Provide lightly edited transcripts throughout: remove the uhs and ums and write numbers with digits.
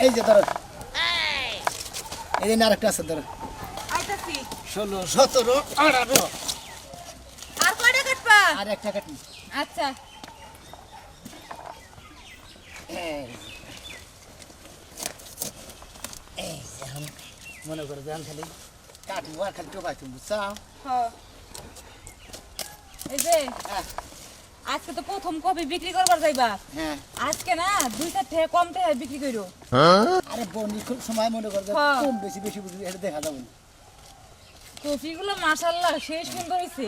এই যে ধরো এই যে আরেকটা আছে ধরো আইতাছি 16 17 18 আর কয়টা কাটবা আর একটা কাটি আচ্ছা এই এখন মনে করে যান খালি কাটবো আর খালি টোকাই তুমি বুঝছাও হ্যাঁ এই যে হ্যাঁ আজকে তো প্রথম কপি বিক্রি করবার যাইবা হ্যাঁ আজকে না 2-4 টাকা কম টাকা বিক্রি কইরো আরে বন্ধু খুব সময় মনে করে হ্যাঁ। কম বেশি বেশি বুঝি এটা দেখা যাবে না কপিগুলো মাশাআল্লাহ সেই সুন্দর হইছে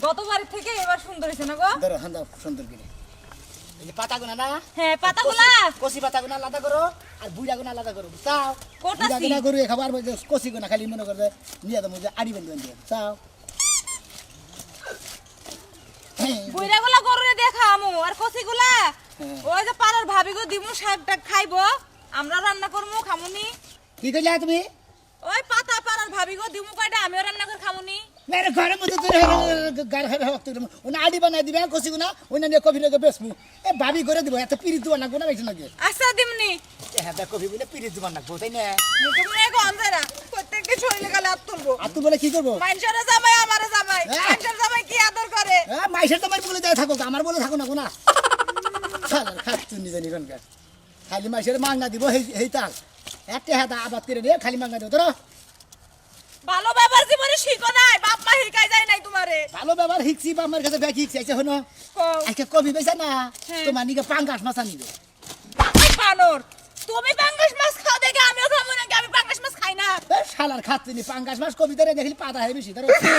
গতবার থেকে এবার সুন্দর হইছে না গো ধরো হান্দা সুন্দর করে এই যে পাতাগুনা না হ্যাঁ পাতাগুলা কচি পাতাগুনা আলাদা করো আর বুড়াগুনা আলাদা করো বুঝছাও কোটাছি। বুড়াগুনা করু খাবার মধ্যে কচিগুনা খালি মনে করে নিয়ে দাও মধ্যে আড়ি বেঁধে বেঁধে বুঝছাও বুইরাগুলা গরুরে দেখামু আর কচিগুলা হ্যাঁ। ওই যে পাড়ার ভাবিগো দিমু শাকটা খাইবো আমরা রান্না করমু খামুনি কি কইলা তুমি ওই পাতা পাড়ার ভাবিগো দিমু কয়টা আমিও রান্না করে খামুনি মেরে ঘরের মধ্যে তুই গার ঘরে হক তুই ওনা আড়ি বানাই দিবে কচিগুনা ওনা নিয়ে কফি লেগে বেসমু এ ভাবি করে দিব এত পিরি দুয়া না গোনা বেশি নাকি আচ্ছা দিমনি হ্যাঁ দা কফি বলে পিরি দুয়া না তাই না তুমি গন যারা প্রত্যেকটা শরীরে গালে হাত তুলবো আর তুই বলে কি করবো মানুষের জামাই আমারে জামাই হ্যাঁ। মানুষের জামাই কি আদর করে হ্যাঁ মাইসের তোমার বলে যায় থাকো আমার বলে থাকো না কোনা শালার খাচ্ছু নিজে নিগনকার খালি মাইসের মাংনা দিব এই তাল একটা হাত আবাদ করে দিয়ে খালি মাংনা দিব তোরা ভালো ব্যাপার জীবনে শিখো নাই বাপ মা শিখাই যায় নাই তোমারে ভালো ব্যবহার শিখছি বা আমার কাছে ব্যাগ শিখছি আছে হনো কও আজকে কবি বেচা না হ্যাঁ। তোমার নিকে পাঙ্গাস মাছ আনিবে বানর তুমি পাঙ্গাস মাছ খাও দেখে আমিও খাবো নাকি আমি পাঙ্গাস মাছ খাই না শালার খাচ্ছি নি পাঙ্গাস মাছ কবিতারে দেখলি পাতা হয় বেশি ধরো তুমি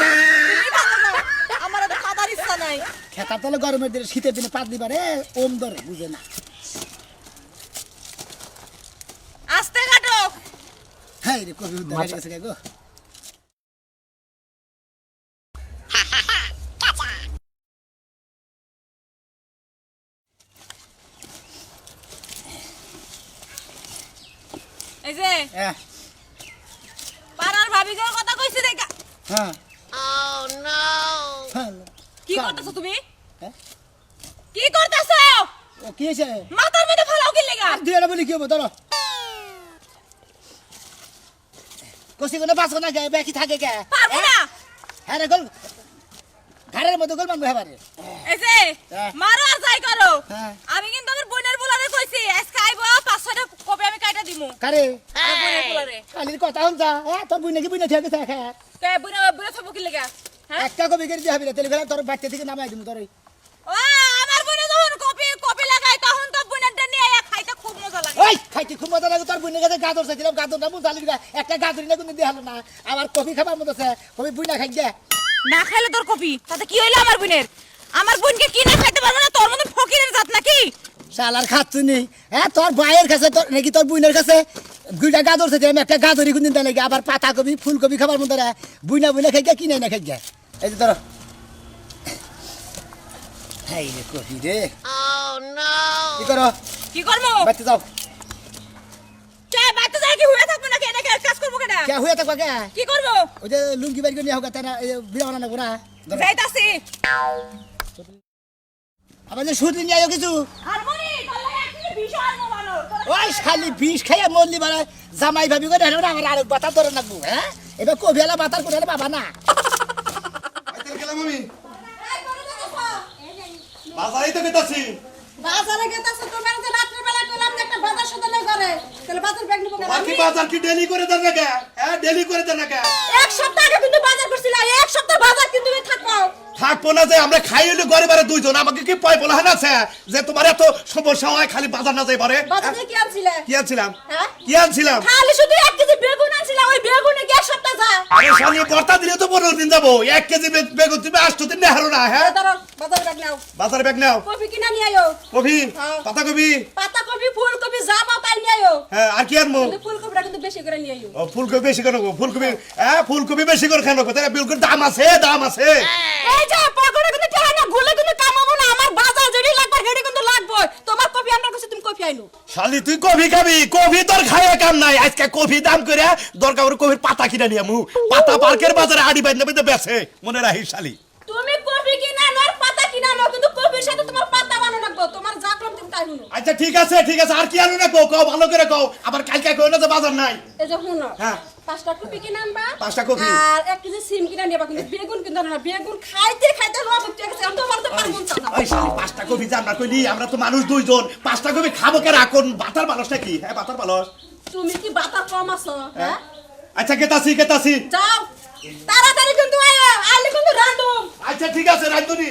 খাও না আমার তো খাবার ইচ্ছা নাই খেতার তলে গরমের দিনে শীতের দিনে পাত দিবারে ওম ধরে বুঝে না আস্তে কাটো হ্যাঁ রে কবি উদ্ধার গেছে গো এই যে হ্যাঁ পাড়ার ভাবিগোর কথা কইছি দেখা হ্যাঁ কি করতেছো তুমি হ্যাঁ? কি করতেছো ও কি হয়েছে মাথার মধ্যে ফালাও কি লাগা দুই এটা বলি কি হবো ধরো কষি কোনো বাঁচো না গে বেকি থাকে গে পারবো না হ্যাঁ রে গোল ঘরের মধ্যে গোল মানবো এবারে এই যে হ্যাঁ। মারো আর যাই করো হ্যাঁ। আমি কিন্তু আমার বোনের বুলারে কইছি আজকে আইবো 5-6টা কপি আমি কাইটা দিমু কারে আমার বোনের বুলারে কালির কথা হনছা হ্যাঁ তোর বুই নাকি বুই না ঠিক আছে হ্যাঁ কে বুনে বুনে থবো কি লাগা হ্যাঁ একটা কবি করে দিয়ে হবে না তেলে তোর বাচ্চা থেকে নামাই দিমু তোর ও আমার বোনে যখন কপি কপি লাগাই তখন তো বোনেরটা নিয়ে আয়া খাইতে খুব মজা লাগে ওই খাইতে খুব মজা লাগে তোর বুইনের কাছে গাজর চাইছিলাম গাজরটা মুজালি দিবা একটা গাজরি না কিন্তু দিয়ে হলো না আবার কফি খাবার মতো আছে কবি বুই না খাই গে না খাইলে তোর কপি তাতে কি হইলো আমার বোনের আমার বোনকে কি না খাইতে পারবো না তোর মতো ফকিরের জাত নাকি শালার খাচ্ছুনি হ্যাঁ তোর ভাইয়ের কাছে তোর নাকি তোর বুইনের কাছে দুইটা গাজর চাইছিলাম একটা গাজরি কোনদিন দেয় নাকি আবার পাতা কবি ফুলকপি খাবার মতো বুইনা বুইনা খাই গে কিনে না খাই গে এই যে ধরো এই রে কফি রে কি করো কি করবো বাড়তে যাও কে বাড়তে যাই কি হয়ে থাকবো নাকি এটাকে কাজ করবো কেডা কে হয়ে থাকবা কে কি করবো ওই যে লুঙ্গি বাড়ি করে নিয়ে হোক তাই না বিড়া বানানো না ধরো। যাইতাছি আবার যে সুদিন যাইও কিছু হারমোনি তোর লাগে একদিন বিশাল মোবানো ওই শালি বিষ খাইয়া মরলি মানে জামাই ভাবি করে হেন আমার আরেক বাতার ধরে রাখবো হ্যাঁ এবার কবিয়ালা বাতার করে বাবা না আইতেল গেলাম আমি বাজারেই তো গেতাছি বাজারে গেতাছে তো মানে রাত্রি বেলা কইলাম যে একটা বাজার সদালে করে তাহলে বাজার ব্যাগ নিব কেন বাকি বাজার কি ডেলি করে দেন না কে হ্যাঁ ডেলি করে দেন না কে এক সপ্তাহ আগে কিন্তু বাজার করছিলা এক সপ্তাহ বাজার কিন্তু তুমি থাকো থাকবো না যে আমরা খাই হইলে ঘরে বারে দুইজন আমাকে কি পয় বলা হয় না আছে যে তোমার এত সমস্যা হয় খালি বাজার না যাই পারে বাজারে কি আনছিলে কি আনছিলাম হ্যাঁ? কি আনছিলাম খালি শুধু 1 কেজি বেগুন আনছিলা ওই বেগুনে কি এক সপ্তাহ যা আরে শালি বর্তা দিলে তো 15 দিন যাবো 1 কেজি বেগুন তুমি 8 দিন নেহারো না হ্যাঁ ধরো বাজার ব্যাগ নাও বাজারে ব্যাগ নাও কফি কিনা নিয়ে আইও কফি হ্যাঁ। পাতা কফি পাতা কফি ফুলকপি যা পাও তাই নিয়ে আইও হ্যাঁ আর কি আনবো কিন্তু ফুলকপিটা কিন্তু বেশি করে নিয়ে আইও ও ফুলকপি বেশি করে নেবো ফুলকপি হ্যাঁ ফুলকপি বেশি করে খানো তাহলে ফুলকপির দাম আছে এই যে পকড়ে কিন্তু টাকা না গুলে কিন্তু কামাবো না আমার বাজার যেডি লাগবে হেডি কিন্তু লাগবে তোমার কফি আমরা কাছে তুমি কফি আইনো শালি তুই কফি খাবি কফি তোর খাইয়া কাম নাই আজকে কফি দাম করে দরকার হলে কফির পাতা কিনে নিয়ে আমু পাতা পার্কের বাজারে আড়ি বাইন নেবে বেছে মনে রাখিস শালি তুমি কফি কিনা নর পাতা কিনা নাও কিন্তু কফির সাথে তোমার পাতা বানানো লাগবে তোমার যা করতে তাই শুনো আচ্ছা ঠিক আছে আর কি আনু না কও কও ভালো করে কও আবার কালকে কও না যে বাজার নাই এই যে শুনো হ্যাঁ 5টা কপি কিনে আনবা 5টা কপি। আর 1 কেজি সিম কিনে নিবা কিন্তু বেগুন কিনতে না বেগুন খাইতে খাইতে লোভ উঠে গেছে আমি তো আমার তো পারবো না ওই শালি 5টা কপি যে আমরা কইলি আমরা তো মানুষ দুইজন 5টা কপি খাবো কে রাখুন বাতার মানুষ নাকি হ্যাঁ বাতার মানুষ তুমি কি বাতা কম আছো হ্যাঁ আচ্ছা কেতাছি যাও তাড়াতাড়ি কিন্তু আইলে কিন্তু রান্ধুম আচ্ছা ঠিক আছে রাজধানী